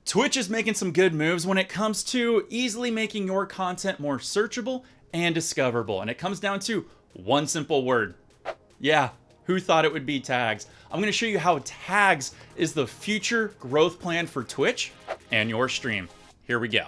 Twitch is making some good moves when it comes to easily making your content more searchable and discoverable. And it comes down to one simple word. Yeah, who thought it would be tags? I'm going to show you how tags is the future growth plan for Twitch and your stream. Here we go.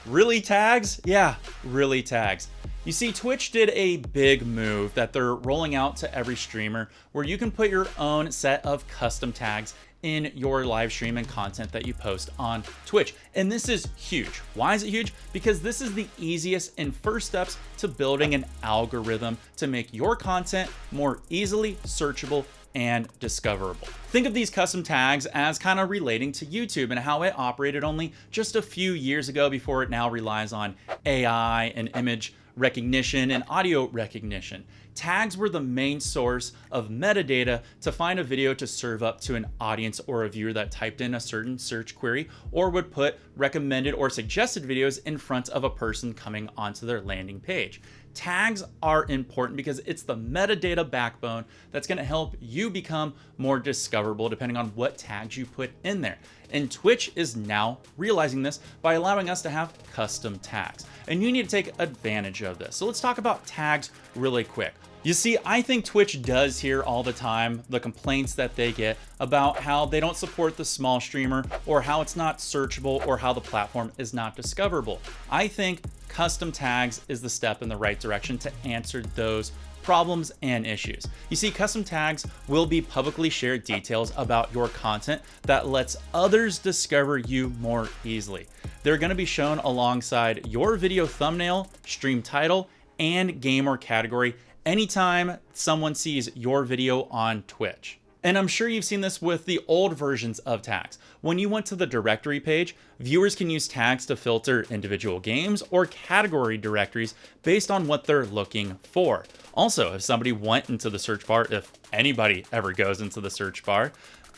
Really tags? Yeah, really tags. You see, Twitch did a big move that they're rolling out to every streamer where you can put your own set of custom tags in your live stream and content that you post on Twitch. And this is huge. Why is it huge? Because this is the easiest and first steps to building an algorithm to make your content more easily searchable and discoverable. Think of these custom tags as kind of relating to YouTube and how it operated only just a few years ago before it now relies on AI and image recognition and audio recognition. Tags were the main source of metadata to find a video to serve up to an audience or a viewer that typed in a certain search query or would put recommended or suggested videos in front of a person coming onto their landing page. Tags are important because it's the metadata backbone that's going to help you become more discoverable depending on what tags you put in there. And Twitch is now realizing this by allowing us to have custom tags. And you need to take advantage of this. So let's talk about tags really quick. You see, I think Twitch does hear all the time the complaints that they get about how they don't support the small streamer or how it's not searchable or how the platform is not discoverable. I think custom tags is the step in the right direction to answer those problems and issues. You see, custom tags will be publicly shared details about your content that lets others discover you more easily. They're going to be shown alongside your video thumbnail, stream title, and game or category anytime someone sees your video on Twitch. And I'm sure you've seen this with the old versions of tags. When you went to the directory page, viewers can use tags to filter individual games or category directories based on what they're looking for. Also, if somebody went into the search bar, if anybody ever goes into the search bar,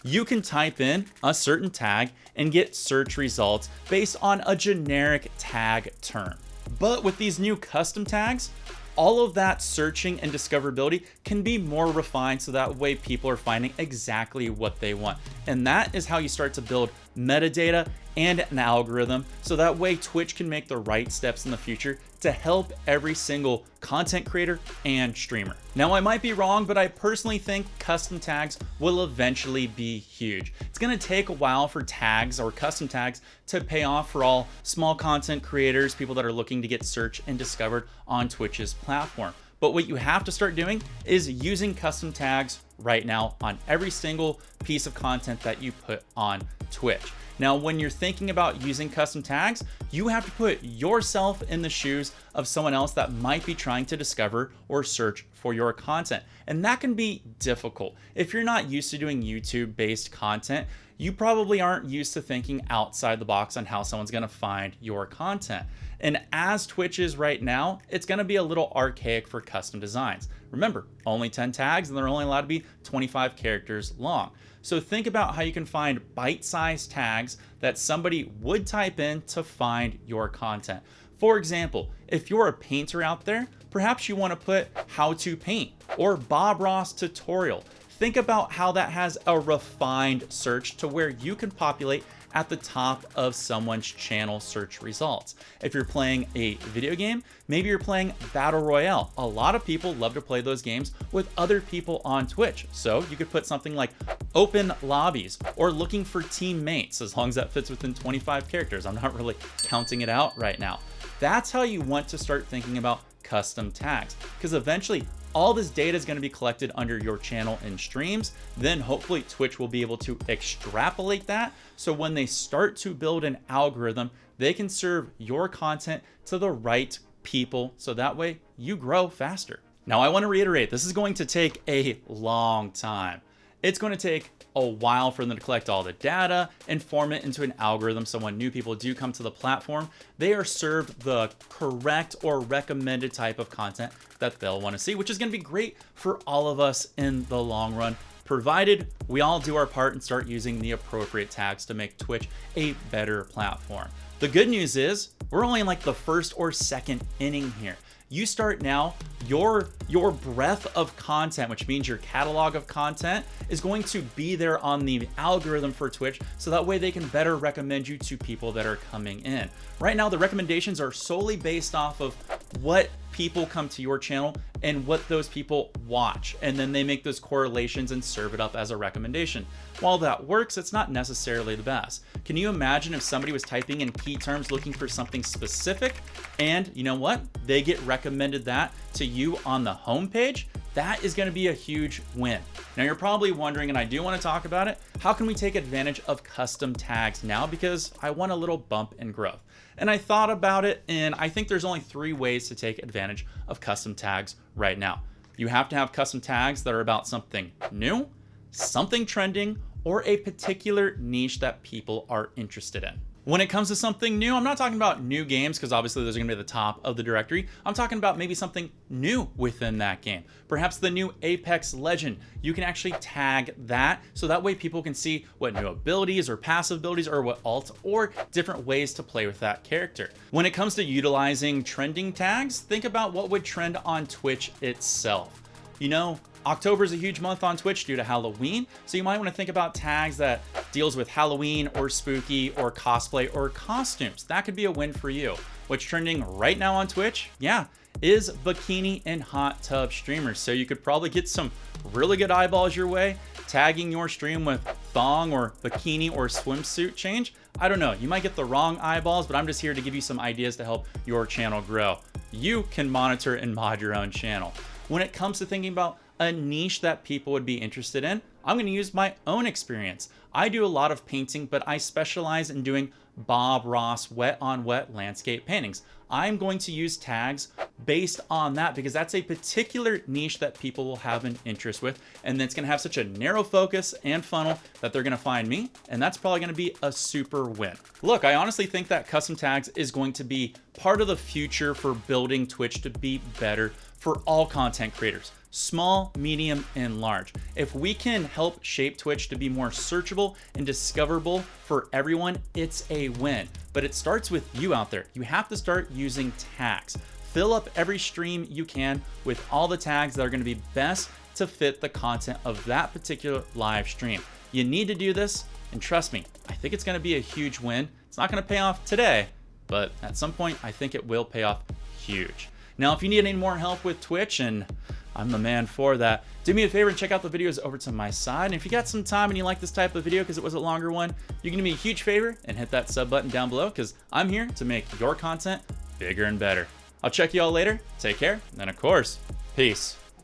you can type in a certain tag and get search results based on a generic tag term. But with these new custom tags, all of that searching and discoverability can be more refined so that way people are finding exactly what they want. And that is how you start to build metadata and an algorithm so that way Twitch can make the right steps in the future to help every single content creator and streamer. Now, I might be wrong, but I personally think custom tags will eventually be huge. It's going to take a while for tags or custom tags to pay off for all small content creators, people that are looking to get searched and discovered on Twitch's platform. But what you have to start doing is using custom tags right now on every single piece of content that you put on Twitch. Now, when you're thinking about using custom tags, you have to put yourself in the shoes of someone else that might be trying to discover or search for your content. And that can be difficult. If you're not used to doing YouTube-based content, you probably aren't used to thinking outside the box on how someone's going to find your content. And as Twitch is right now, it's going to be a little archaic for custom designs. Remember, only 10 tags and they're only allowed to be 25 characters long. So think about how you can find bite-sized tags that somebody would type in to find your content. For example, if you're a painter out there, perhaps you want to put how to paint or Bob Ross tutorial. Think about how that has a refined search to where you can populate at the top of someone's channel search results. If you're playing a video game, maybe you're playing Battle Royale. A lot of people love to play those games with other people on Twitch. So you could put something like open lobbies or looking for teammates, as long as that fits within 25 characters. I'm not really counting it out right now. That's how you want to start thinking about custom tags, because eventually all this data is going to be collected under your channel and streams. Then hopefully Twitch will be able to extrapolate that. So when they start to build an algorithm, they can serve your content to the right people. So that way you grow faster. Now, I want to reiterate, this is going to take a long time. It's going to take a while for them to collect all the data and form it into an algorithm so when new people do come to the platform, they are served the correct or recommended type of content that they'll want to see, which is going to be great for all of us in the long run, provided we all do our part and start using the appropriate tags to make Twitch a better platform. The good news is we're only in like the first or second inning here. you start now, your breadth of content, which means your catalog of content, is going to be there on the algorithm for Twitch, so that way they can better recommend you to people that are coming in. Right now, the recommendations are solely based off of what people come to your channel and what those people watch, and then they make those correlations and serve it up as a recommendation. While that works, it's not necessarily the best. Can you imagine if somebody was typing in key terms looking for something specific, and you know what? They get recommended that to you on the homepage? That is going to be a huge win. Now you're probably wondering, and I do want to talk about it, how can we take advantage of custom tags now? Because I want a little bump in growth. And I thought about it, and I think there's only 3 ways to take advantage of custom tags right now. You have to have custom tags that are about something new, something trending, or a particular niche that people are interested in. When it comes to something new, I'm not talking about new games, because obviously those are going to be at the top of the directory. I'm talking about maybe something new within that game. Perhaps the new Apex Legend. You can actually tag that, so that way people can see what new abilities or passive abilities or what alt or different ways to play with that character. When it comes to utilizing trending tags, think about what would trend on Twitch itself. You know, October is a huge month on Twitch due to Halloween, so you might want to think about tags that deals with Halloween or spooky or cosplay or costumes. That could be a win for you. What's trending right now on Twitch? Yeah, is bikini and hot tub streamers. So you could probably get some really good eyeballs your way, tagging your stream with thong or bikini or swimsuit change. I don't know, you might get the wrong eyeballs, but I'm just here to give you some ideas to help your channel grow. You can monitor and mod your own channel. When it comes to thinking about a niche that people would be interested in, I'm going to use my own experience. I do a lot of painting, but I specialize in doing Bob Ross wet on wet landscape paintings. I'm going to use tags based on that because that's a particular niche that people will have an interest with, and it's going to have such a narrow focus and funnel that they're going to find me, and that's probably going to be a super win. Look, I honestly think that custom tags is going to be part of the future for building Twitch to be better for all content creators, small, medium, and large. If we can help shape Twitch to be more searchable and discoverable for everyone, it's a win. But it starts with you out there. You have to start using tags. Fill up every stream you can with all the tags that are going to be best to fit the content of that particular live stream. You need to do this, and trust me, I think it's going to be a huge win. It's not going to pay off today, but at some point, I think it will pay off huge. Now, if you need any more help with Twitch, and I'm the man for that, do me a favor and check out the videos over to my side. And if you got some time and you like this type of video because it was a longer one, you can do me a huge favor and hit that sub button down below because I'm here to make your content bigger and better. I'll check you all later. Take care. And of course, peace.